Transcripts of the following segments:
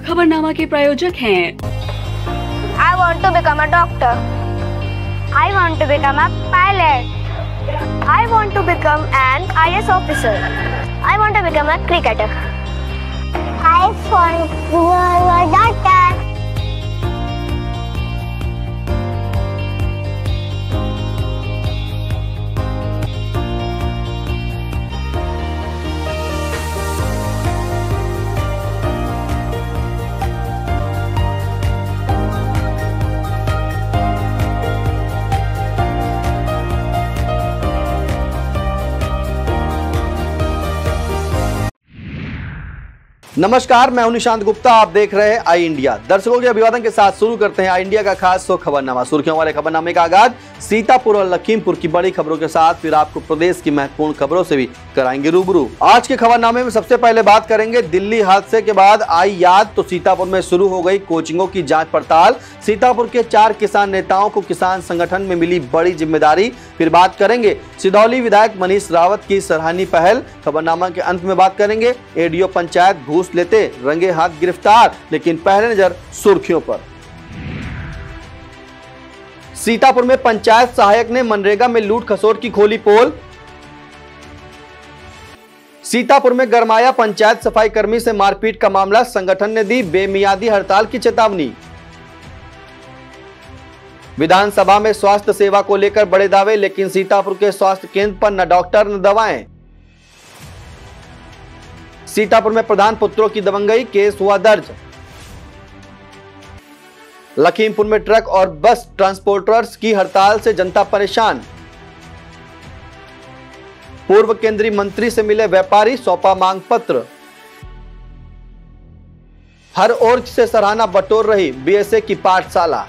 खबरनामा के प्रायोजक हैं I want to become a doctor. I want to become a pilot. I want to become an IAS officer. I want to become a cricketer. I want to become a doctor. नमस्कार, मैं हूं निशांत गुप्ता। आप देख रहे हैं आई India. दर्शकों के अभिवादन के साथ शुरू करते हैं आई इंडिया का खास खबरनामा। सुर्खियों वाले खबरनामे का आगाज सीतापुर और लखीमपुर की बड़ी खबरों के साथ, फिर आपको प्रदेश की महत्वपूर्ण खबरों से भी कराएंगे रूबरू। आज के खबरनामे में सबसे पहले बात करेंगे दिल्ली हादसे के बाद आई याद, तो सीतापुर में शुरू हो गई कोचिंगों की जांच पड़ताल। सीतापुर के 4 किसान नेताओं को किसान संगठन में मिली बड़ी जिम्मेदारी। फिर बात करेंगे सिदौली विधायक मनीष रावत की सराहनीय पहल। खबरनामा के अंत में बात करेंगे एडीओ पंचायत घूस लेते रंगे हाथ गिरफ्तार। लेकिन पहले नजर सुर्खियों पर। सीतापुर में पंचायत सहायक ने मनरेगा में लूट खसोट की खोली पोल। सीतापुर में गरमाया पंचायत सफाई कर्मी से मारपीट का मामला, संगठन ने दी बेमियादी हड़ताल की चेतावनी। विधानसभा में स्वास्थ्य सेवा को लेकर बड़े दावे, लेकिन सीतापुर के स्वास्थ्य केंद्र पर न डॉक्टर न दवाएं। सीतापुर में प्रधान पुत्रों की दबंगई, केस हुआ दर्ज। लखीमपुर में ट्रक और बस ट्रांसपोर्टर्स की हड़ताल से जनता परेशान। पूर्व केंद्रीय मंत्री से मिले व्यापारी, सौंपा मांग पत्र। हर ओर से सराहना बटोर रही बीएसए की पाठशाला।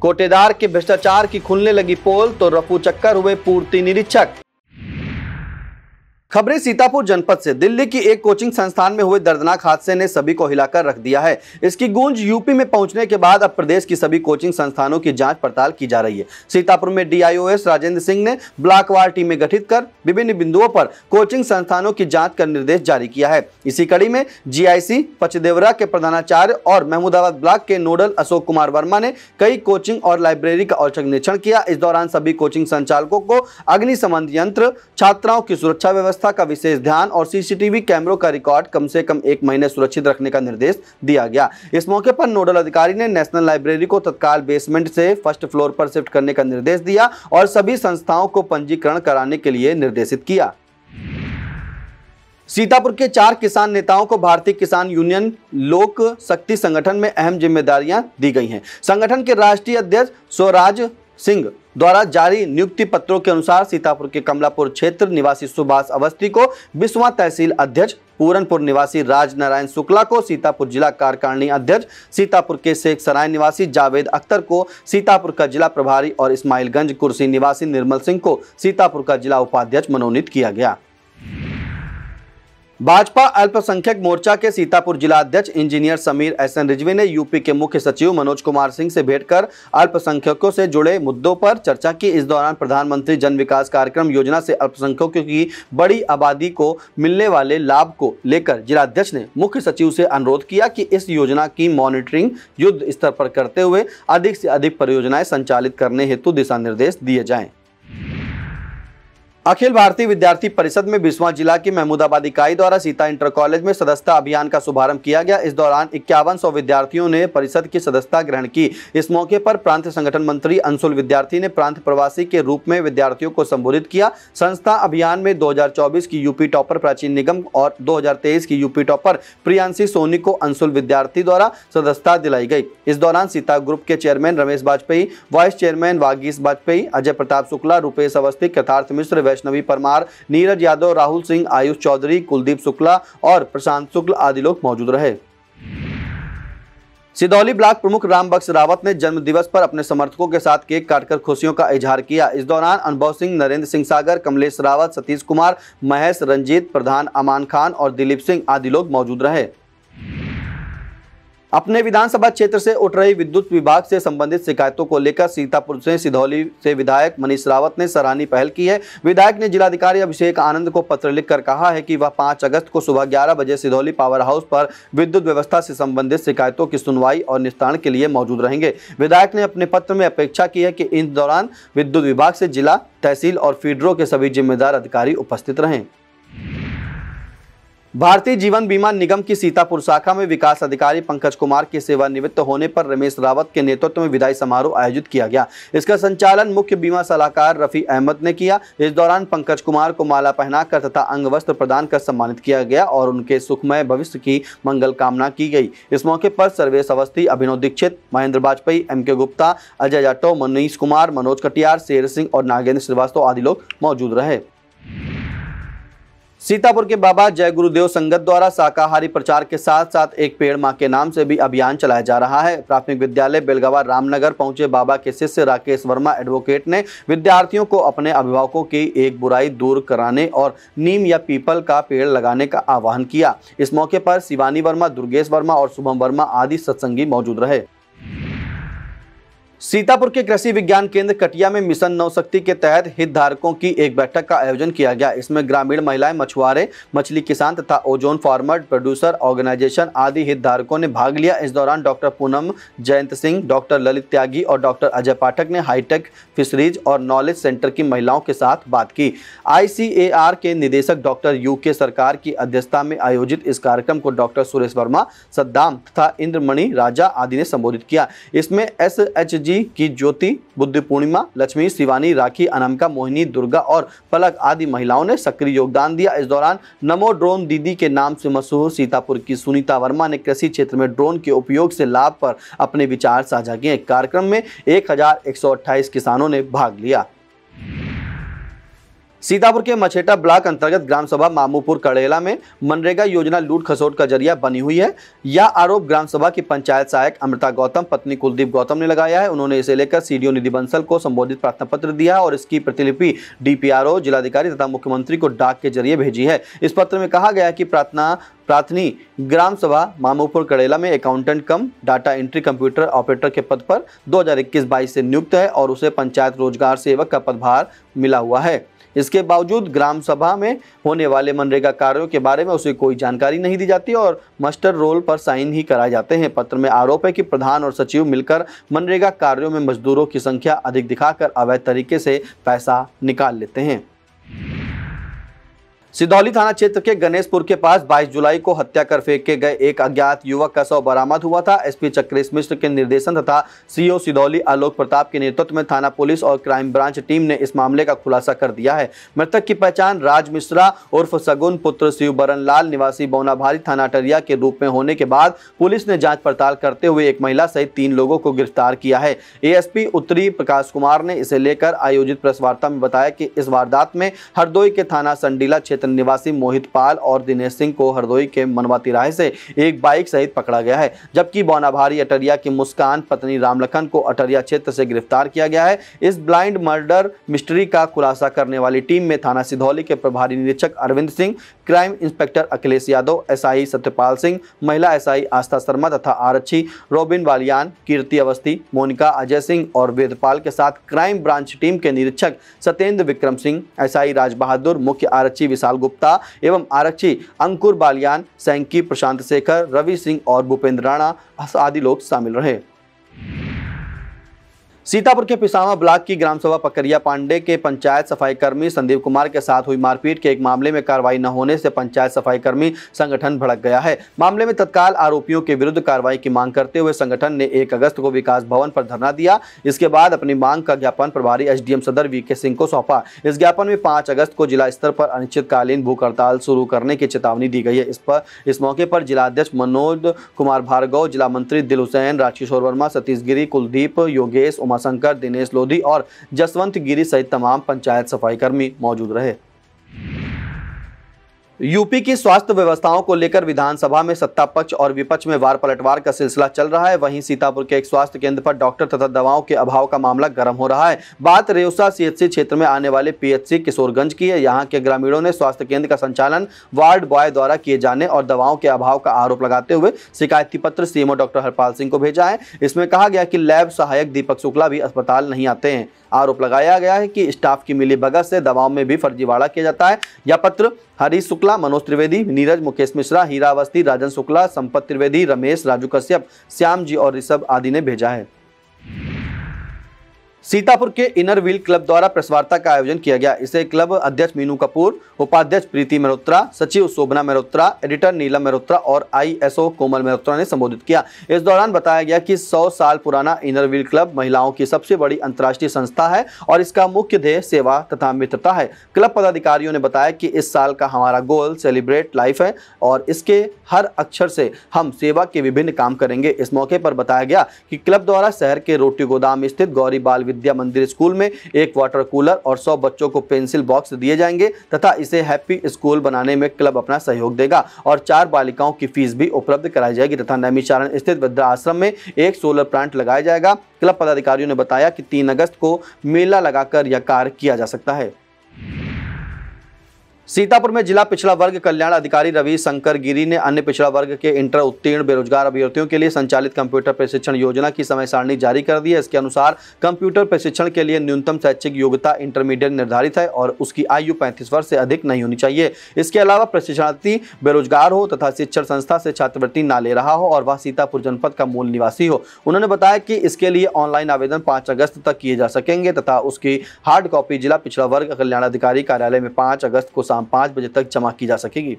कोटेदार के भ्रष्टाचार की खुलने लगी पोल, तो रफू चक्कर हुए पूर्ति निरीक्षक। खबरें सीतापुर जनपद से। दिल्ली की एक कोचिंग संस्थान में हुए दर्दनाक हादसे ने सभी को हिलाकर रख दिया है। इसकी गूंज यूपी में पहुंचने के बाद अब प्रदेश की सभी कोचिंग संस्थानों की जांच पड़ताल की जा रही है। सीतापुर में डीआईओएस राजेंद्र सिंह ने ब्लॉकवार टीमें गठित कर विभिन्न बिंदुओं पर कोचिंग संस्थानों की जांच का निर्देश जारी किया है। इसी कड़ी में जीआईसी पचदेवरा के प्रधानाचार्य और महमूदाबाद ब्लॉक के नोडल अशोक कुमार वर्मा ने कई कोचिंग और लाइब्रेरी का औचक निरीक्षण किया। इस दौरान सभी कोचिंग संचालकों को अग्निशमन यंत्र, छात्राओं की सुरक्षा व्यवस्था का विशेष ध्यान और सीसीटीवी कैमरों का रिकॉर्ड कम से कम 1 महीने सुरक्षित रखने का निर्देश दिया गया। इस मौके पर नोडल अधिकारी ने नेशनल लाइब्रेरी को तत्काल बेसमेंट से फर्स्ट फ्लोर पर शिफ्ट करने का निर्देश दिया और सभी संस्थाओं को पंजीकरण कराने के लिए निर्देशित किया। सीतापुर के 4 किसान नेताओं को भारतीय किसान यूनियन लोक शक्ति संगठन में अहम जिम्मेदारियां दी गई हैं। संगठन के राष्ट्रीय अध्यक्ष स्वराज सिंह द्वारा जारी नियुक्ति पत्रों के अनुसार सीतापुर के कमलापुर क्षेत्र निवासी सुभाष अवस्थी को 20वां तहसील अध्यक्ष, पूरनपुर निवासी राज नारायण शुक्ला को सीतापुर जिला कार्यकारिणी अध्यक्ष, सीतापुर के शेख सराय निवासी जावेद अख्तर को सीतापुर का जिला प्रभारी और इस्माइलगंज कुर्सी निवासी निर्मल सिंह को सीतापुर का जिला उपाध्यक्ष मनोनीत किया गया। भाजपा अल्पसंख्यक मोर्चा के सीतापुर जिला अध्यक्ष इंजीनियर समीर एहसन रिजवी ने यूपी के मुख्य सचिव मनोज कुमार सिंह से भेंट कर अल्पसंख्यकों से जुड़े मुद्दों पर चर्चा की। इस दौरान प्रधानमंत्री जन विकास कार्यक्रम योजना से अल्पसंख्यकों की बड़ी आबादी को मिलने वाले लाभ को लेकर जिलाध्यक्ष ने मुख्य सचिव से अनुरोध किया कि इस योजना की मॉनिटरिंग युद्ध स्तर पर करते हुए अधिक से अधिक परियोजनाएं संचालित करने हेतु दिशा निर्देश दिए जाएं। अखिल भारतीय विद्यार्थी परिषद में 20वां जिला की महमूदाबाद इकाई द्वारा सीता इंटर कॉलेज में सदस्यता अभियान का शुभारंभ किया गया। इस दौरान 5100 विद्यार्थियों ने परिषद की सदस्यता ग्रहण की। इस मौके पर प्रांत संगठन मंत्री अंशुल विद्यार्थी ने प्रांत प्रवासी के रूप में विद्यार्थियों को संबोधित किया। संस्था अभियान में 2024 की यूपी टॉपर प्राचीन निगम और 2023 की यूपी टॉपर प्रियांशी सोनी को अंशुल विद्यार्थी द्वारा सदस्यता दिलाई गई। इस दौरान सीता ग्रुप के chairman Ramesh Bajpai, vice chairman Vagish Bajpai, Ajay Pratap Shukla, Rupesh Awasthi, Yatharth Mishra, Vaishnavi Parmar, Neeraj Yadav, Rahul Singh, Ayush Chaudhary, Kuldeep Shukla और प्रशांत शुक्ल आदि लोग मौजूद रहे। सिदौली ब्लॉक प्रमुख राम बख्श रावत ने जन्म दिवस पर अपने समर्थकों के साथ केक काटकर खुशियों का इजहार किया। इस दौरान अनुभव सिंह, नरेंद्र सिंह सागर, कमलेश रावत, सतीश कुमार, महेश, रंजीत प्रधान, अमान खान और दिलीप सिंह आदि लोग मौजूद रहे। अपने विधानसभा क्षेत्र से उठ रही विद्युत विभाग से संबंधित शिकायतों को लेकर सीतापुर से सिधौली से विधायक मनीष रावत ने सराहनीय पहल की है। विधायक ने जिलाधिकारी अभिषेक आनंद को पत्र लिखकर कहा है कि वह 5 अगस्त को सुबह 11 बजे सिधौली पावर हाउस पर विद्युत व्यवस्था से संबंधित शिकायतों की सुनवाई और निस्तारण के लिए मौजूद रहेंगे। विधायक ने अपने पत्र में अपेक्षा की है कि इस दौरान विद्युत विभाग से जिला, तहसील और फीडरों के सभी जिम्मेदार अधिकारी उपस्थित रहें। भारतीय जीवन बीमा निगम की सीतापुर शाखा में विकास अधिकारी पंकज कुमार के सेवानिवृत्त होने पर रमेश रावत के नेतृत्व में विदाई समारोह आयोजित किया गया। इसका संचालन मुख्य बीमा सलाहकार रफी अहमद ने किया। इस दौरान पंकज कुमार को माला पहनाकर तथा अंग वस्त्र प्रदान कर सम्मानित किया गया और उनके सुखमय भविष्य की मंगल कामना की गई। इस मौके पर सर्वेश अवस्थी, अभिनव दीक्षित, महेंद्र वाजपेयी, MK गुप्ता, अजय जाटव, मनीष कुमार, मनोज कटियार, शेर सिंह और नागेंद्र श्रीवास्तव आदि लोग मौजूद रहे। सीतापुर के बाबा जय गुरुदेव संगत द्वारा शाकाहारी प्रचार के साथ साथ एक पेड़ मां के नाम से भी अभियान चलाया जा रहा है। प्राथमिक विद्यालय बेलगावा रामनगर पहुंचे बाबा के शिष्य राकेश वर्मा एडवोकेट ने विद्यार्थियों को अपने अभिभावकों की एक बुराई दूर कराने और नीम या पीपल का पेड़ लगाने का आह्वान किया। इस मौके पर शिवानी वर्मा, दुर्गेश वर्मा और शुभम वर्मा आदि सत्संगी मौजूद रहे। सीतापुर के कृषि विज्ञान केंद्र कटिया में मिशन नवशक्ति के तहत हितधारकों की एक बैठक का आयोजन किया गया। इसमें ग्रामीण महिलाएं, मछुआरे, मछली किसान तथा ओजोन फार्मर प्रोड्यूसर ऑर्गेनाइजेशन आदि हितधारकों ने भाग लिया। इस दौरान डॉक्टर पूनम जयंत सिंह, डॉक्टर ललित त्यागी और डॉक्टर अजय पाठक ने हाईटेक फिशरीज और नॉलेज सेंटर की महिलाओं के साथ बात की। ICAR के निदेशक डॉक्टर UK सरकार की अध्यक्षता में आयोजित इस कार्यक्रम को डॉक्टर सुरेश वर्मा, सद्दाम तथा इंद्रमणि राजा आदि ने संबोधित किया। इसमें SHG की ज्योति, बुद्धि पूर्णिमा, लक्ष्मी, शिवानी, राखी, अनामिका, मोहिनी, दुर्गा और पलक आदि महिलाओं ने सक्रिय योगदान दिया। इस दौरान नमो ड्रोन दीदी के नाम से मशहूर सीतापुर की सुनीता वर्मा ने कृषि क्षेत्र में ड्रोन के उपयोग से लाभ पर अपने विचार साझा किए। कार्यक्रम में 1128 किसानों ने भाग लिया। सीतापुर के मछेटा ब्लॉक अंतर्गत ग्राम सभा मामूपुर कड़ेला में मनरेगा योजना लूट खसोट का जरिया बनी हुई है। यह आरोप ग्राम सभा की पंचायत सहायक अमृता गौतम पत्नी कुलदीप गौतम ने लगाया है। उन्होंने इसे लेकर CDO निधि बंसल को संबोधित प्रार्थना पत्र दिया है और इसकी प्रतिलिपि DPRO, जिलाधिकारी तथा मुख्यमंत्री को डाक के जरिए भेजी है। इस पत्र में कहा गया है कि प्रार्थनी ग्राम सभा मामूपुर कड़ेला में अकाउंटेंट कम डाटा एंट्री कंप्यूटर ऑपरेटर के पद पर 2021-22 से नियुक्त है और उसे पंचायत रोजगार सेवक का पदभार मिला हुआ है। इसके बावजूद ग्राम सभा में होने वाले मनरेगा कार्यों के बारे में उसे कोई जानकारी नहीं दी जाती और मास्टर रोल पर साइन ही कराए जाते हैं। पत्र में आरोप है कि प्रधान और सचिव मिलकर मनरेगा कार्यों में मजदूरों की संख्या अधिक दिखाकर अवैध तरीके से पैसा निकाल लेते हैं। सिधौली थाना क्षेत्र के गणेशपुर के पास 22 जुलाई को हत्या कर फेंके गए एक अज्ञात युवक का शव बरामद हुआ था। SP चक्रेश मिश्र के निर्देशन तथा CO सिधौली आलोक प्रताप के नेतृत्व में थाना पुलिस और क्राइम ब्रांच टीम ने इस मामले का खुलासा कर दिया है। मृतक की पहचान राज मिश्रा उर्फ सगुन पुत्र शिवबरन लाल निवासी बौनाभारी थाना अटरिया के रूप में होने के बाद पुलिस ने जाँच पड़ताल करते हुए एक महिला सहित 3 लोगों को गिरफ्तार किया है। ASP उत्तरी प्रकाश कुमार ने इसे लेकर आयोजित प्रेस वार्ता में बताया कि इस वारदात में हरदोई के थाना संडीला क्षेत्र निवासी मोहित पाल और दिनेश सिंह को हरदोई के मनवा तिराहे से एक बाइक सहित पकड़ा गया है, जबकि बौनाभारी अटरिया की मुस्कान पत्नी रामलखन को अटरिया क्षेत्र से गिरफ्तार किया गया है। इस ब्लाइंड मर्डर मिस्ट्री का खुलासा करने वाली टीम में थाना सिधौली के प्रभारी निरीक्षक Arvind Singh, crime inspector Akhilesh Yadav, SI Satyapal Singh, महिला SI आस्था शर्मा तथा आरक्षी रोबिन वालियान, कीर्ति अवस्थी, मोनिका अजय सिंह और वेदपाल के साथ क्राइम ब्रांच टीम के निरीक्षक सत्येंद्र विक्रम सिंह, SI राज बहादुर, मुख्य आरक्षी विशाल गुप्ता एवं आरक्षी अंकुर बालियान, सैंकी प्रशांत शेखर, रवि सिंह और भूपेंद्र राणा आदि लोग शामिल रहे। सीतापुर के पिसामा ब्लॉक की ग्राम सभा पकरिया पांडे के पंचायत सफाई कर्मी संदीप कुमार के साथ हुई मारपीट के एक मामले में कार्रवाई न होने से पंचायत सफाई कर्मी संगठन भड़क गया है। मामले में तत्काल आरोपियों के विरुद्ध कार्रवाई की मांग करते हुए संगठन ने 1 अगस्त को विकास भवन पर धरना दिया। इसके बाद अपनी मांग का ज्ञापन प्रभारी SDM सदर VK सिंह को सौंपा। इस ज्ञापन में 5 अगस्त को जिला स्तर पर अनिश्चितकालीन भूख हड़ताल शुरू करने की चेतावनी दी गई है। इस मौके पर जिलाध्यक्ष मनोज कुमार भार्गव, जिला मंत्री दिल हुसैन, राजकिशोर वर्मा, सतीश गिरी, कुलदीप, योगेश, उमाशंकर, दिनेश लोधी और जसवंत गिरी सहित तमाम पंचायत सफाई कर्मी मौजूद रहे। यूपी की स्वास्थ्य व्यवस्थाओं को लेकर विधानसभा में सत्ता पक्ष और विपक्ष में वार पलटवार का सिलसिला चल रहा है। वहीं सीतापुर के एक स्वास्थ्य केंद्र पर डॉक्टर तथा दवाओं के अभाव का मामला गर्म हो रहा है। बात रेउसा सीएचसी क्षेत्र में आने वाले पीएचसी किशोरगंज की है। यहां के ग्रामीणों ने स्वास्थ्य केंद्र का संचालन वार्ड बॉय द्वारा किए जाने और दवाओं के अभाव का आरोप लगाते हुए शिकायती पत्र सीएमओ डॉक्टर हरपाल सिंह को भेजा है। इसमें कहा गया कि लैब सहायक दीपक शुक्ला भी अस्पताल नहीं आते हैं। आरोप लगाया गया है कि स्टाफ की मिलीभगत से दवाओं में भी फर्जीवाड़ा किया जाता है। यह पत्र हरीश शुक्ला, मनोज त्रिवेदी, नीरज, मुकेश मिश्रा, हीरा अवस्थी, राजन शुक्ला, संपत त्रिवेदी, रमेश, राजू कश्यप, श्याम जी और ऋषभ आदि ने भेजा है। सीतापुर के इनर व्हील क्लब द्वारा प्रेस वार्ता का आयोजन किया गया। इसे क्लब अध्यक्ष मीनू कपूर, उपाध्यक्ष प्रीति मेहरोत्रा, सचिव शोभना मेहरोत्रा, एडिटर नीलम मेहरोत्रा और आईएसओ कोमल मेहरोत्रा ने संबोधित किया। इस दौरान बताया गया कि 100 साल पुराना इनर व्हील क्लब महिलाओं की सबसे बड़ी अंतर्राष्ट्रीय संस्था है और इसका मुख्य ध्येय सेवा तथा मित्रता है। क्लब पदाधिकारियों ने बताया कि इस साल का हमारा गोल सेलिब्रेट लाइफ है और इसके हर अक्षर से हम सेवा के विभिन्न काम करेंगे। इस मौके पर बताया गया कि क्लब द्वारा शहर के रोटी गोदाम स्थित गौरी बाल विद्या मंदिर स्कूल में एक वाटर कूलर और 100 बच्चों को पेंसिल बॉक्स दिए जाएंगे तथा इसे हैप्पी स्कूल बनाने में क्लब अपना सहयोग देगा और 4 बालिकाओं की फीस भी उपलब्ध कराई जाएगी तथा नैमिषारण स्थित वृद्धा आश्रम में एक सोलर प्लांट लगाया जाएगा। क्लब पदाधिकारियों ने बताया कि 3 अगस्त को मेला लगाकर यह कार्य किया जा सकता है। सीतापुर में जिला पिछड़ा वर्ग कल्याण अधिकारी रवि शंकर गिरी ने अन्य पिछड़ा वर्ग के इंटर उत्तीर्ण बेरोजगार अभ्यर्थियों के लिए संचालित कंप्यूटर प्रशिक्षण योजना की समय सारणी जारी कर दी है। इसके अनुसार कंप्यूटर प्रशिक्षण के लिए न्यूनतम शैक्षिक योग्यता इंटरमीडिएट निर्धारित है और उसकी आयु 35 वर्ष से अधिक नहीं होनी चाहिए। इसके अलावा प्रशिक्षणार्थी बेरोजगार हो तथा शिक्षण संस्था से छात्रवृत्ति न ले रहा हो और वह सीतापुर जनपद का मूल निवासी हो। उन्होंने बताया कि इसके लिए ऑनलाइन आवेदन 5 अगस्त तक किए जा सकेंगे तथा उसकी हार्ड कॉपी जिला पिछड़ा वर्ग कल्याण अधिकारी कार्यालय में 5 अगस्त को शाम 5 बजे तक जमा की जा सकेगी।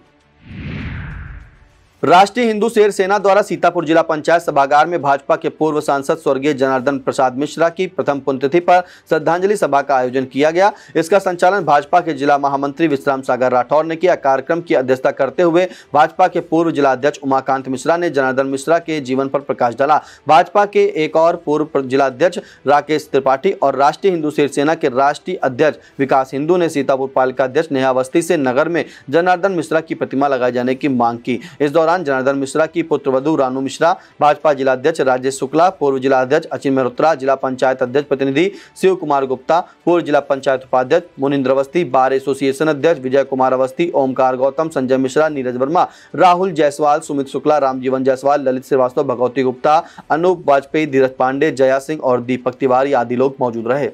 राष्ट्रीय हिंदू शेर सेना द्वारा सीतापुर जिला पंचायत सभागार में भाजपा के पूर्व सांसद स्वर्गीय जनार्दन प्रसाद मिश्रा की प्रथम पुण्यतिथि पर श्रद्धांजलि सभा का आयोजन किया गया। इसका संचालन भाजपा के जिला महामंत्री विश्राम सागर राठौर ने किया। कार्यक्रम की अध्यक्षता करते हुए भाजपा के पूर्व जिला अध्यक्ष उमाकांत मिश्रा ने जनार्दन मिश्रा के जीवन पर प्रकाश डाला। भाजपा के एक और पूर्व जिला अध्यक्ष राकेश त्रिपाठी और राष्ट्रीय हिंदू शेर सेना के राष्ट्रीय अध्यक्ष विकास हिंदू ने सीतापुर पालिका अध्यक्ष नेहा अवस्थी से नगर में जनार्दन मिश्रा की प्रतिमा लगाए जाने की मांग की। इस दौरान जनार्दन मिश्रा की पुत्रवधू रानू मिश्रा, भाजपा जिला अध्यक्ष राजेश शुक्ला, पूर्व जिला अध्यक्ष अचिन मेहरोत्रा, जिला पंचायत अध्यक्ष प्रतिनिधि शिव कुमार गुप्ता, पूर्व जिला पंचायत उपाध्यक्ष मुनिंद्र अवस्थी, बार एसोसिएशन अध्यक्ष विजय कुमार अवस्थी, ओमकार गौतम, संजय मिश्रा, नीरज वर्मा, राहुल जायसवाल, सुमित शुक्ला, रामजीवन जायसवाल, ललित श्रीवास्तव, भगवती गुप्ता, अनूप वाजपेयी, धीरज पांडे, जया सिंह और दीपक तिवारी आदि लोग मौजूद रहे।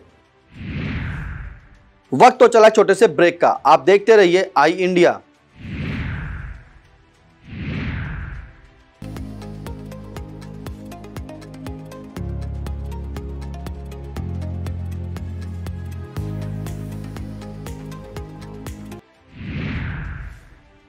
वक्त तो चला छोटे से ब्रेक का, आप देखते रहिए आई इंडिया।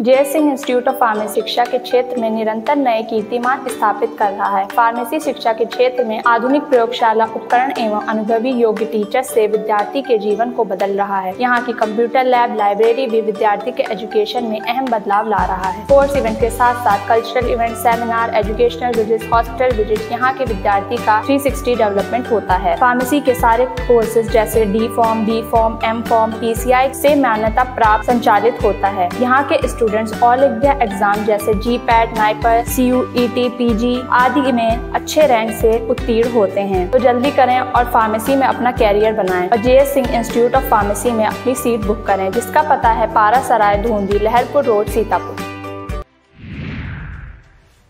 जय सिंह इंस्टीट्यूट ऑफ फार्मेसी शिक्षा के क्षेत्र में निरंतर नए कीर्तिमान स्थापित कर रहा है। फार्मेसी शिक्षा के क्षेत्र में आधुनिक प्रयोगशाला उपकरण एवं अनुभवी योग्य टीचर से विद्यार्थी के जीवन को बदल रहा है। यहाँ की कंप्यूटर लैब, लाइब्रेरी भी विद्यार्थी के एजुकेशन में अहम बदलाव ला रहा है। कोर्स इवेंट के साथ साथ cultural event, seminar, educational visit, hospital visit, यहाँ के विद्यार्थी का 360 डेवलपमेंट होता है। फार्मेसी के सारे कोर्सेज जैसे D pharm, B pharm, M pharm, PCI से मान्यता प्राप्त संचालित होता है। यहाँ के स्टूडेंट्स ऑल इंडिया एग्जाम जैसे GPAT, नाइपर, CUET, PG आदि में अच्छे रैंक से उत्तीर्ण होते हैं। तो जल्दी करें और फार्मेसी में अपना कैरियर बनाएं और JS Singh institute of pharmacy में अपनी सीट बुक करें, जिसका पता है पारा सराय, धूंधी, लहरपुर रोड, सीतापुर।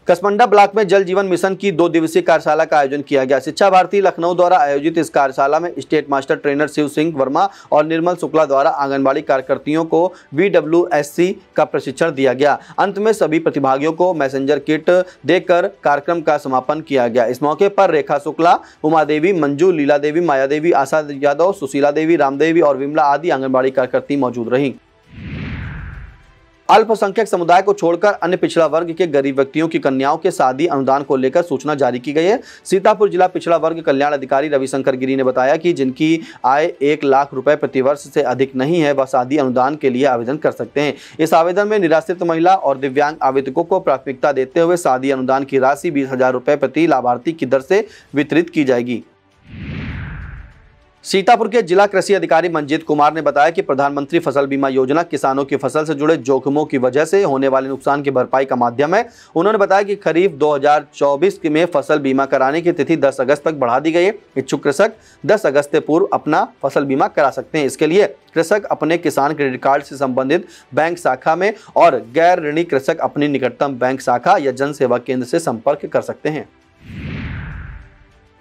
कसमंडा ब्लॉक में जल जीवन मिशन की 2 दिवसीय कार्यशाला का आयोजन किया गया। शिक्षा भारती लखनऊ द्वारा आयोजित इस कार्यशाला में state master trainer Shiv Singh Verma और निर्मल शुक्ला द्वारा आंगनबाड़ी कार्यकर्तियों को VWSC का प्रशिक्षण दिया गया। अंत में सभी प्रतिभागियों को मैसेंजर किट देकर कार्यक्रम का समापन किया गया। इस मौके पर रेखा शुक्ला, उमा देवी, मंजू, लीला देवी, माया देवी, आशा यादव, सुशीला देवी, रामदेवी और विमला आदि आंगनबाड़ी कार्यकर्ती मौजूद रहीं। अल्पसंख्यक समुदाय को छोड़कर अन्य पिछड़ा वर्ग के गरीब व्यक्तियों की कन्याओं के शादी अनुदान को लेकर सूचना जारी की गई है। सीतापुर जिला पिछड़ा वर्ग कल्याण अधिकारी रविशंकर गिरी ने बताया कि जिनकी आय 1 लाख रुपए प्रतिवर्ष से अधिक नहीं है वह शादी अनुदान के लिए आवेदन कर सकते हैं। इस आवेदन में निराश्रित महिला और दिव्यांग आवेदकों को प्राथमिकता देते हुए शादी अनुदान की राशि 20,000 रुपए प्रति लाभार्थी की दर से वितरित की जाएगी। सीतापुर के जिला कृषि अधिकारी मंजीत कुमार ने बताया कि प्रधानमंत्री फसल बीमा योजना किसानों की फसल से जुड़े जोखिमों की वजह से होने वाले नुकसान की भरपाई का माध्यम है। उन्होंने बताया कि खरीफ 2024 में फसल बीमा कराने की तिथि 10 अगस्त तक बढ़ा दी गई है। इच्छुक कृषक 10 अगस्त से पूर्व अपना फसल बीमा करा सकते हैं। इसके लिए कृषक अपने किसान क्रेडिट कार्ड से संबंधित बैंक शाखा में और गैर ऋणी कृषक अपनी निकटतम बैंक शाखा या जन सेवा केंद्र से संपर्क कर सकते हैं।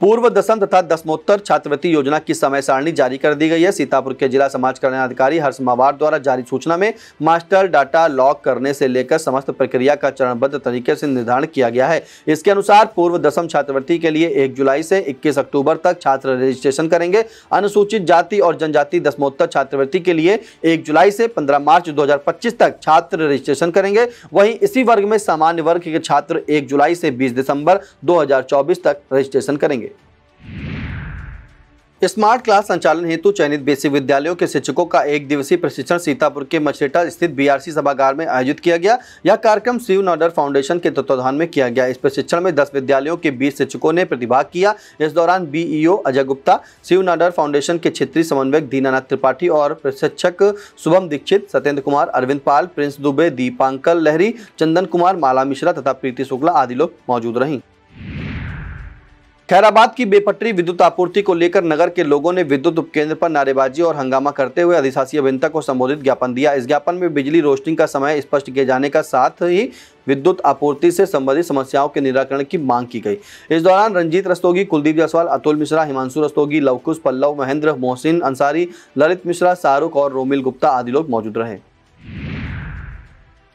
पूर्व दसम तथा दसमोत्तर छात्रवृत्ति योजना की समय सारणी जारी कर दी गई है। सीतापुर के जिला समाज कल्याण अधिकारी हर्ष मावार द्वारा जारी सूचना में मास्टर डाटा लॉक करने से लेकर समस्त प्रक्रिया का चरणबद्ध तरीके से निर्धारण किया गया है। इसके अनुसार पूर्व दसम छात्रवृत्ति के लिए 1 जुलाई से 21 अक्टूबर तक छात्र रजिस्ट्रेशन करेंगे। अनुसूचित जाति और जनजाति दसमोत्तर छात्रवृत्ति के लिए 1 जुलाई से 15 मार्च 2025 तक छात्र रजिस्ट्रेशन करेंगे। वहीं इसी वर्ग में सामान्य वर्ग के छात्र 1 जुलाई से 20 दिसंबर 2024 तक रजिस्ट्रेशन करेंगे। स्मार्ट क्लास संचालन हेतु चयनित बेसिक विद्यालयों के शिक्षकों का 1 दिवसीय प्रशिक्षण सीतापुर के मछेटा स्थित बीआरसी सभागार में आयोजित किया गया। यह कार्यक्रम शिव नाडर फाउंडेशन के तत्वाधान में किया गया। इस प्रशिक्षण में 10 विद्यालयों के 20 शिक्षकों ने प्रतिभाग किया। इस दौरान बीईओ अजय गुप्ता, शिव नाडर फाउंडेशन के क्षेत्रीय समन्वयक दीनानाथ त्रिपाठी और प्रशिक्षक शुभम दीक्षित, सत्येंद्र कुमार, अरविंद पाल, प्रिंस दुबे, दीपांकर लहरी, चंदन कुमार, माला मिश्रा तथा प्रीति शुक्ला आदि लोग मौजूद रहीं। खैराबाद की बेपटरी विद्युत आपूर्ति को लेकर नगर के लोगों ने विद्युत उपकेंद्र पर नारेबाजी और हंगामा करते हुए अधिशासी अभियंता को संबोधित ज्ञापन दिया। इस ज्ञापन में बिजली रोस्टिंग का समय स्पष्ट किए जाने का साथ ही विद्युत आपूर्ति से संबंधित समस्याओं के निराकरण की मांग की गई। इस दौरान रंजीत रस्तोगी, कुलदीप जायसवाल, अतुल मिश्रा, हिमांशु रस्तोगी, लवकुश, पल्लव महेंद्र, मोहसिन अंसारी, ललित मिश्रा, शाहरुख और रोमिल गुप्ता आदि लोग मौजूद रहे।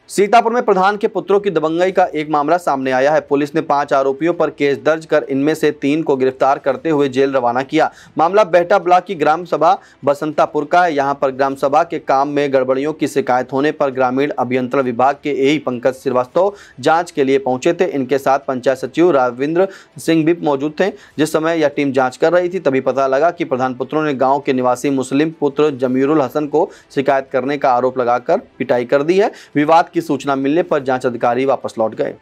सीतापुर में प्रधान के पुत्रों की दबंगई का एक मामला सामने आया है। पुलिस ने 5 आरोपियों पर केस दर्ज कर इनमें से 3 को गिरफ्तार करते हुए जेल रवाना किया। मामला बेहटा ब्लॉक की ग्राम सभा बसंतापुर का है। यहां पर ग्राम सभा के काम में गड़बड़ियों की शिकायत होने पर ग्रामीण अभियंत्रण विभाग के एई पंकज श्रीवास्तव जांच के लिए पहुंचे थे। इनके साथ पंचायत सचिव रविंद्र सिंह भी मौजूद थे। जिस समय यह टीम जाँच कर रही थी तभी पता लगा कि प्रधान पुत्रों ने गाँव के निवासी मुस्लिम पुत्र जमीरुल हसन को शिकायत करने का आरोप लगाकर पिटाई कर दी है। विवाद की सूचना मिलने पर जांच अधिकारी वापस लौट गए।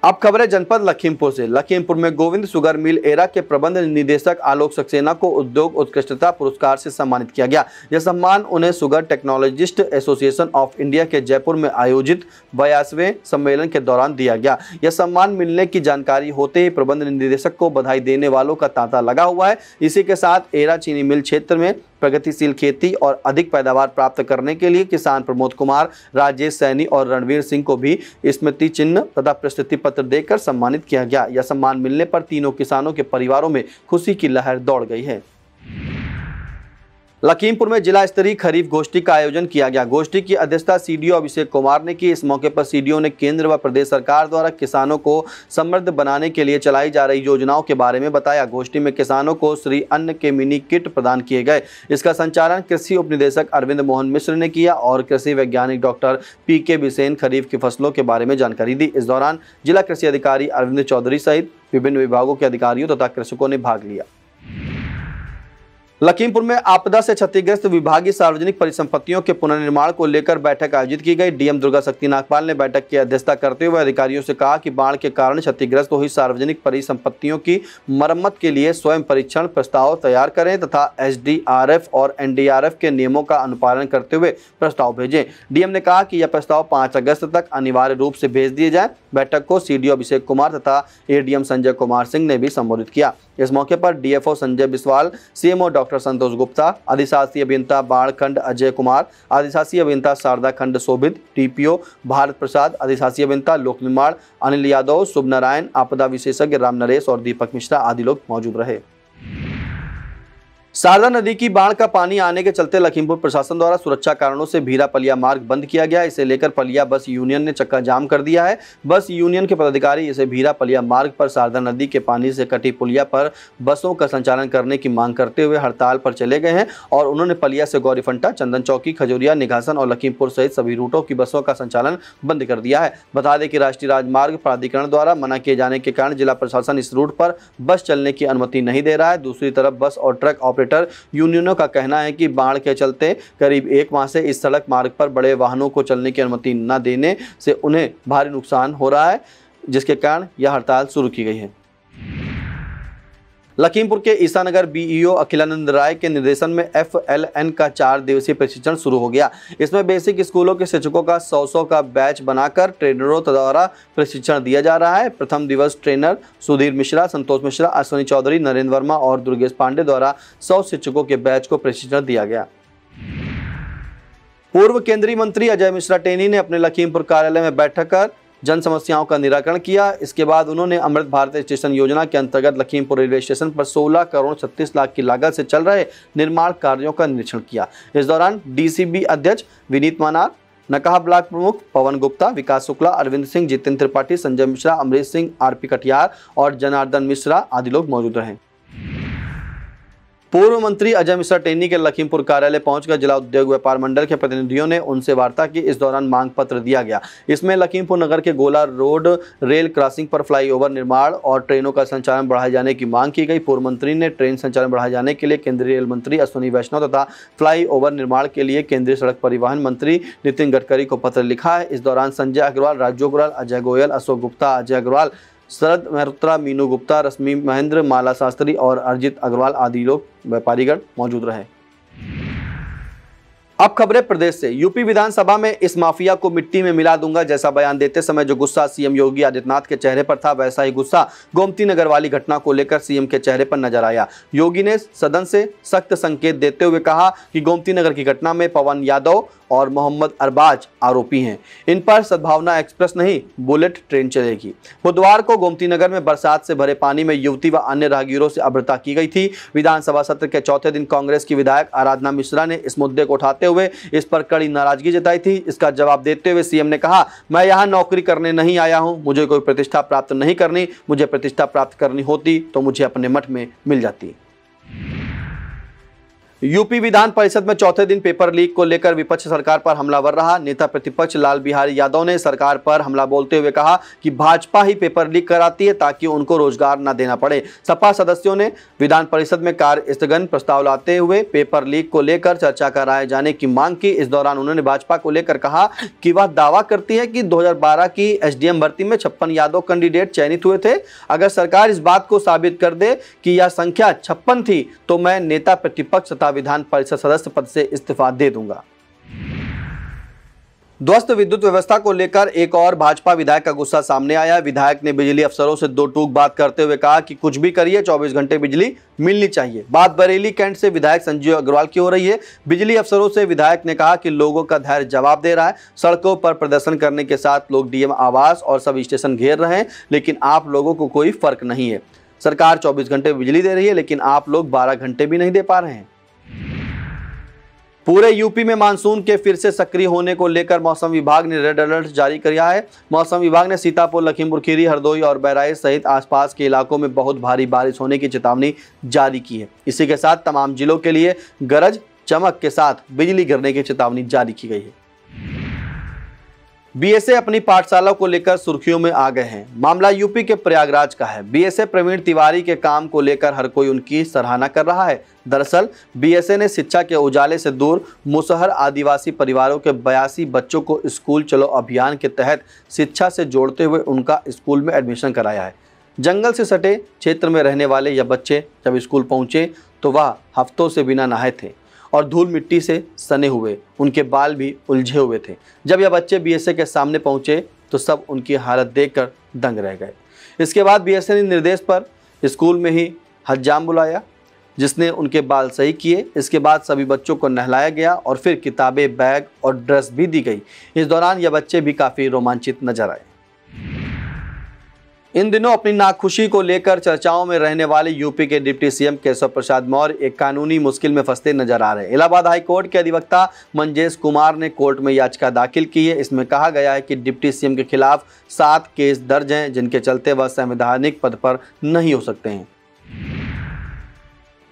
अब खबर है जनपद लखीमपुर से। लखीमपुर में गोविंद शुगर मिल एरा के प्रबंध निदेशक आलोक सक्सेना को उद्योग उत्कृष्टता पुरस्कार से सम्मानित किया गया। यह सम्मान उन्हें sugar technologist association of India के जयपुर में आयोजित 82वें सम्मेलन के दौरान दिया गया। यह सम्मान मिलने की जानकारी होते ही प्रबंध निदेशक को बधाई देने वालों का तांता लगा हुआ है। इसी के साथ एरा चीनी मिल क्षेत्र में प्रगतिशील खेती और अधिक पैदावार प्राप्त करने के लिए किसान प्रमोद कुमार, राजेश सैनी और रणवीर सिंह को भी स्मृति चिन्ह तथा प्रशस्ति पत्र देकर सम्मानित किया गया। यह सम्मान मिलने पर तीनों किसानों के परिवारों में खुशी की लहर दौड़ गई है। लखीमपुर में जिला स्तरीय खरीफ गोष्ठी का आयोजन किया गया। गोष्ठी की अध्यक्षता सीडीओ अभिषेक कुमार ने की। इस मौके पर सीडीओ ने केंद्र व प्रदेश सरकार द्वारा किसानों को समृद्ध बनाने के लिए चलाई जा रही योजनाओं के बारे में बताया। गोष्ठी में किसानों को श्री अन्न के मिनी किट प्रदान किए गए। इसका संचालन कृषि उप निदेशक अरविंद मोहन मिश्र ने किया और कृषि वैज्ञानिक डॉक्टर पीके बिसेन खरीफ की फसलों के बारे में जानकारी दी। इस दौरान जिला कृषि अधिकारी अरविंद चौधरी सहित विभिन्न विभागों के अधिकारियों तथा कृषकों ने भाग लिया। लखीमपुर में आपदा से क्षतिग्रस्त विभागीय सार्वजनिक परिसंपत्तियों के पुनर्निर्माण को लेकर बैठक आयोजित की गई। डीएम दुर्गा शक्ति नागपाल ने बैठक की अध्यक्षता करते हुए अधिकारियों से कहा कि बाढ़ के कारण क्षतिग्रस्त हुई सार्वजनिक परिसंपत्तियों की मरम्मत के लिए स्वयं परीक्षण प्रस्ताव तैयार करें तथा एसडीआरएफ और एनडीआरएफ के नियमों का अनुपालन करते हुए प्रस्ताव भेजें। डीएम ने कहा कि यह प्रस्ताव 5 अगस्त तक अनिवार्य रूप से भेज दिए जाए। बैठक को सीडीओ अभिषेक कुमार तथा एडीएम संजय कुमार सिंह ने भी संबोधित किया। इस मौके पर DFO Sanjay Biswal, CMO doctor Santosh Gupta, अधिशासी अभियंता बाढ़ खंड अजय कुमार, अधिशासी अभियंता शारदा खंड शोभित, टीपीओ भारत प्रसाद, अधिशासी अभियंता लोक निर्माण अनिल यादव, शुभ नारायण, आपदा विशेषज्ञ राम नरेश और दीपक मिश्रा आदि लोग मौजूद रहे। शारदा नदी की बाढ़ का पानी आने के चलते लखीमपुर प्रशासन द्वारा सुरक्षा कारणों से भीरा पलिया मार्ग बंद किया गया। इसे लेकर पलिया बस यूनियन ने चक्का जाम कर दिया है। बस यूनियन के पदाधिकारी इसे भीरा पलिया मार्ग पर शारदा नदी के पानी से कटी पुलिया पर बसों का संचालन करने की मांग करते हुए हड़ताल पर चले गए हैं और उन्होंने पलिया से गौरीफंटा, चंदन चौकी, खजूरिया, निघासन और लखीमपुर सहित सभी रूटों की बसों का संचालन बंद कर दिया है। बता दें कि राष्ट्रीय राजमार्ग प्राधिकरण द्वारा मना किए जाने के कारण जिला प्रशासन इस रूट पर बस चलने की अनुमति नहीं दे रहा है। दूसरी तरफ बस और ट्रक ऑपरेटर यूनियनों का कहना है कि बाढ़ के चलते करीब 1 माह से इस सड़क मार्ग पर बड़े वाहनों को चलने की अनुमति न देने से उन्हें भारी नुकसान हो रहा है, जिसके कारण यह हड़ताल शुरू की गई है। लखीमपुर के ईसानगर बीईओ अखिलानंद राय के निर्देशन में FLN का 4 दिवसीय प्रशिक्षण शुरू हो गया। इसमें बेसिक स्कूलों के शिक्षकों का 100 का बैच बनाकर ट्रेनरों द्वारा प्रशिक्षण दिया जा रहा है। प्रथम दिवस ट्रेनर सुधीर मिश्रा, संतोष मिश्रा, अश्विनी चौधरी, नरेंद्र वर्मा और दुर्गेश पांडे द्वारा 100 शिक्षकों के बैच को प्रशिक्षण दिया गया। पूर्व केंद्रीय मंत्री अजय मिश्रा टेनी ने अपने लखीमपुर कार्यालय में बैठक कर जन समस्याओं का निराकरण किया। इसके बाद उन्होंने अमृत भारत स्टेशन योजना के अंतर्गत लखीमपुर रेलवे स्टेशन पर 16 करोड़ 36 लाख की लागत से चल रहे निर्माण कार्यों का निरीक्षण किया। इस दौरान DCB अध्यक्ष विनीत मनार, नकहा ब्लॉक प्रमुख पवन गुप्ता, विकास शुक्ला, अरविंद सिंह, जितेंद्र त्रिपाठी, संजय मिश्रा, अमरीश सिंह, RP कटियार और जनार्दन मिश्रा आदि लोग मौजूद रहे। पूर्व मंत्री अजय मिश्रा टेनी के लखीमपुर कार्यालय पहुंचकर जिला उद्योग व्यापार मंडल के प्रतिनिधियों ने उनसे वार्ता की। इस दौरान मांग पत्र दिया गया। इसमें लखीमपुर नगर के गोला रोड रेल क्रॉसिंग पर फ्लाईओवर निर्माण और ट्रेनों का संचालन बढ़ाए जाने की मांग की गई। पूर्व मंत्री ने ट्रेन संचालन बढ़ाए जाने के लिए केंद्रीय रेल मंत्री अश्विनी वैष्णव तथा फ्लाईओवर निर्माण के लिए केंद्रीय सड़क परिवहन मंत्री नितिन गडकरी को पत्र लिखा है। इस दौरान संजय अग्रवाल, राजू अग्रवाल, अजय गोयल, अशोक गुप्ता, अजय अग्रवाल, शरद मेहरोत्रा, मीनू गुप्ता, रश्मि महेंद्र, माला शास्त्री और अर्जित अग्रवाल आदि लोग व्यापारीगण मौजूद रहे। अब खबरें प्रदेश से। यूपी विधानसभा में इस माफिया को मिट्टी में मिला दूंगा जैसा बयान देते समय जो गुस्सा सीएम योगी आदित्यनाथ के चेहरे पर था, वैसा ही गुस्सा गोमती नगर वाली घटना को लेकर सीएम के चेहरे पर नजर आया। योगी ने सदन से सख्त संकेत देते हुए कहा कि गोमती नगर की घटना में पवन यादव और मोहम्मद अरबाज आरोपी हैं। इन पर सद्भावना एक्सप्रेस नहीं, बुलेट ट्रेन चलेगी। बुधवार को गोमती नगर में बरसात से भरे पानी में युवती व अन्य राहगीरों से अभद्रता की गई थी। विधानसभा सत्र के चौथे दिन कांग्रेस की विधायक आराधना मिश्रा ने इस मुद्दे को उठाते हुए इस पर कड़ी नाराजगी जताई थी। इसका जवाब देते हुए सीएम ने कहा, मैं यहाँ नौकरी करने नहीं आया हूँ, मुझे कोई प्रतिष्ठा प्राप्त नहीं करनी। मुझे प्रतिष्ठा प्राप्त करनी होती तो मुझे अपने मठ में मिल जाती। यूपी विधान परिषद में चौथे दिन पेपर लीक को लेकर विपक्ष सरकार पर हमलावर रहा। नेता प्रतिपक्ष लाल बिहारी यादव ने सरकार पर हमला बोलते हुए कहा कि भाजपा ही पेपर लीक कराती है ताकि उनको रोजगार न देना पड़े। सपा सदस्यों ने विधान परिषद में कार्य स्थगन प्रस्ताव लाते हुए पेपर लीक को लेकर चर्चा कराए जाने की मांग की। इस दौरान उन्होंने भाजपा को लेकर कहा कि वह दावा करती है कि 2012 की SDM भर्ती में 56 यादव कैंडिडेट चयनित हुए थे। अगर सरकार इस बात को साबित कर दे कि यह संख्या 56 थी तो मैं नेता प्रतिपक्ष तथा विधान परिषद सदस्य पद से इस्तीफा दे दूंगा। ध्वस्त विद्युत व्यवस्था को लेकर एक और भाजपा विधायक का गुस्सा सामने आया। विधायक ने बिजली अफसरों से दो टूक बात करते हुए कहा कि कुछ भी करिए 24 घंटे बिजली मिलनी चाहिए। बात बरेली कैंट से विधायक संजीव अग्रवाल की हो रही है। बिजली अफसरों से विधायक ने कहा कि लोगों का धैर्य जवाब दे रहा है। सड़कों पर प्रदर्शन करने के साथ लोग DM आवास और सब स्टेशन घेर रहे हैं, लेकिन आप लोगों को कोई फर्क नहीं है। सरकार 24 घंटे बिजली दे रही है, लेकिन आप लोग 12 घंटे भी नहीं दे पा रहे हैं। पूरे यूपी में मानसून के फिर से सक्रिय होने को लेकर मौसम विभाग ने रेड अलर्ट जारी किया है। मौसम विभाग ने सीतापुर, लखीमपुर खीरी, हरदोई और बहराइच सहित आसपास के इलाकों में बहुत भारी बारिश होने की चेतावनी जारी की है। इसी के साथ तमाम जिलों के लिए गरज चमक के साथ बिजली गिरने की चेतावनी जारी की गई है। BSA अपनी पाठशाला को लेकर सुर्खियों में आ गए हैं। मामला यूपी के प्रयागराज का है। BSA प्रवीण तिवारी के काम को लेकर हर कोई उनकी सराहना कर रहा है। दरअसल BSA ने शिक्षा के उजाले से दूर मुसहर आदिवासी परिवारों के 82 बच्चों को स्कूल चलो अभियान के तहत शिक्षा से जोड़ते हुए उनका स्कूल में एडमिशन कराया है। जंगल से सटे क्षेत्र में रहने वाले यह बच्चे जब स्कूल पहुंचे तो वह हफ्तों से बिना नहाए थे और धूल मिट्टी से सने हुए, उनके बाल भी उलझे हुए थे। जब यह बच्चे BSA के सामने पहुंचे तो सब उनकी हालत देखकर दंग रह गए। इसके बाद BSA ने निर्देश पर स्कूल में ही हज्जाम बुलाया, जिसने उनके बाल सही किए। इसके बाद सभी बच्चों को नहलाया गया और फिर किताबें, बैग और ड्रेस भी दी गई। इस दौरान यह बच्चे भी काफ़ी रोमांचित नजर आए। इन दिनों अपनी नाखुशी को लेकर चर्चाओं में रहने वाले यूपी के डिप्टी CM केशव प्रसाद मौर्य एक कानूनी मुश्किल में फंसते नजर आ रहे हैं। इलाहाबाद हाई कोर्ट के अधिवक्ता मंजेश कुमार ने कोर्ट में याचिका दाखिल की है। इसमें कहा गया है कि डिप्टी CM के खिलाफ 7 केस दर्ज हैं, जिनके चलते वह संवैधानिक पद पर नहीं हो सकते हैं।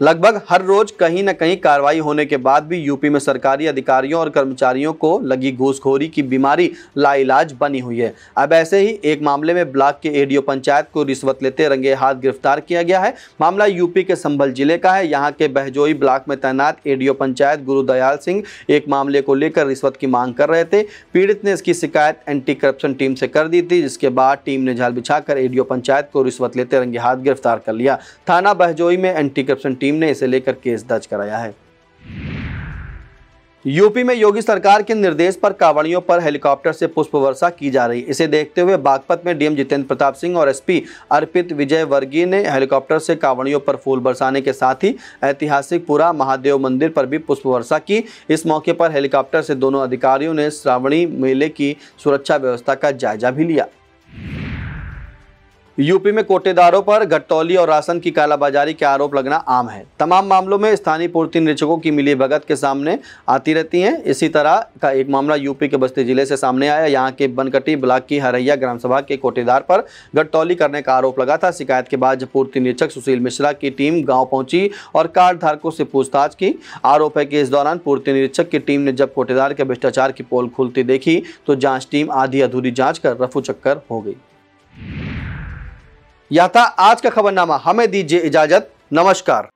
लगभग हर रोज कहीं न कहीं कार्रवाई होने के बाद भी यूपी में सरकारी अधिकारियों और कर्मचारियों को लगी घूसखोरी की बीमारी लाइलाज बनी हुई है। अब ऐसे ही एक मामले में ब्लॉक के एडीओ पंचायत को रिश्वत लेते रंगे हाथ गिरफ्तार किया गया है। मामला यूपी के संभल जिले का है। यहाँ के बहजोई ब्लॉक में तैनात एडीओ पंचायत गुरुदयाल सिंह एक मामले को लेकर रिश्वत की मांग कर रहे थे। पीड़ित ने इसकी शिकायत एंटी करप्शन टीम से कर दी थी, जिसके बाद टीम ने जाल बिछाकर एडीओ पंचायत को रिश्वत लेते रंगे हाथ गिरफ्तार कर लिया। थाना बहजोई में एंटी करप्शन टीम ने इसे लेकर केस दर्ज कराया है। यूपी में योगी सरकार के निर्देश पर कांवड़ियों पर हेलीकॉप्टर से पुष्प वर्षा की जा रही। इसे देखते हुए बागपत में डीएम जितेंद्र प्रताप सिंह और एसपी अर्पित विजय वर्गीय ने हेलीकॉप्टर से कांवड़ियों पर फूल बरसाने के साथ ही ऐतिहासिक पुरा महादेव मंदिर पर भी पुष्प वर्षा की। इस मौके पर हेलीकॉप्टर से दोनों अधिकारियों ने श्रावणी मेले की सुरक्षा व्यवस्था का जायजा भी लिया। यूपी में कोटेदारों पर घटतौली और राशन की कालाबाजारी के आरोप लगना आम है। तमाम मामलों में स्थानीय पूर्ति निरीक्षकों की मिलीभगत के सामने आती रहती हैं। इसी तरह का एक मामला यूपी के बस्ती जिले से सामने आया। यहाँ के बनकटी ब्लॉक की हरैया ग्राम सभा के कोटेदार पर घटतौली करने का आरोप लगा था। शिकायत के बाद पूर्ति निरीक्षक सुशील मिश्रा की टीम गाँव पहुंची और कार्ड धारकों से पूछताछ की। आरोप है कि इस दौरान पूर्ति निरीक्षक की टीम ने जब कोटेदार के भ्रष्टाचार की पोल खुलती देखी तो जाँच टीम आधी अधूरी जाँच कर रफू चक्कर हो गई। यह था आज का खबरनामा। हमें दीजिए इजाजत। नमस्कार।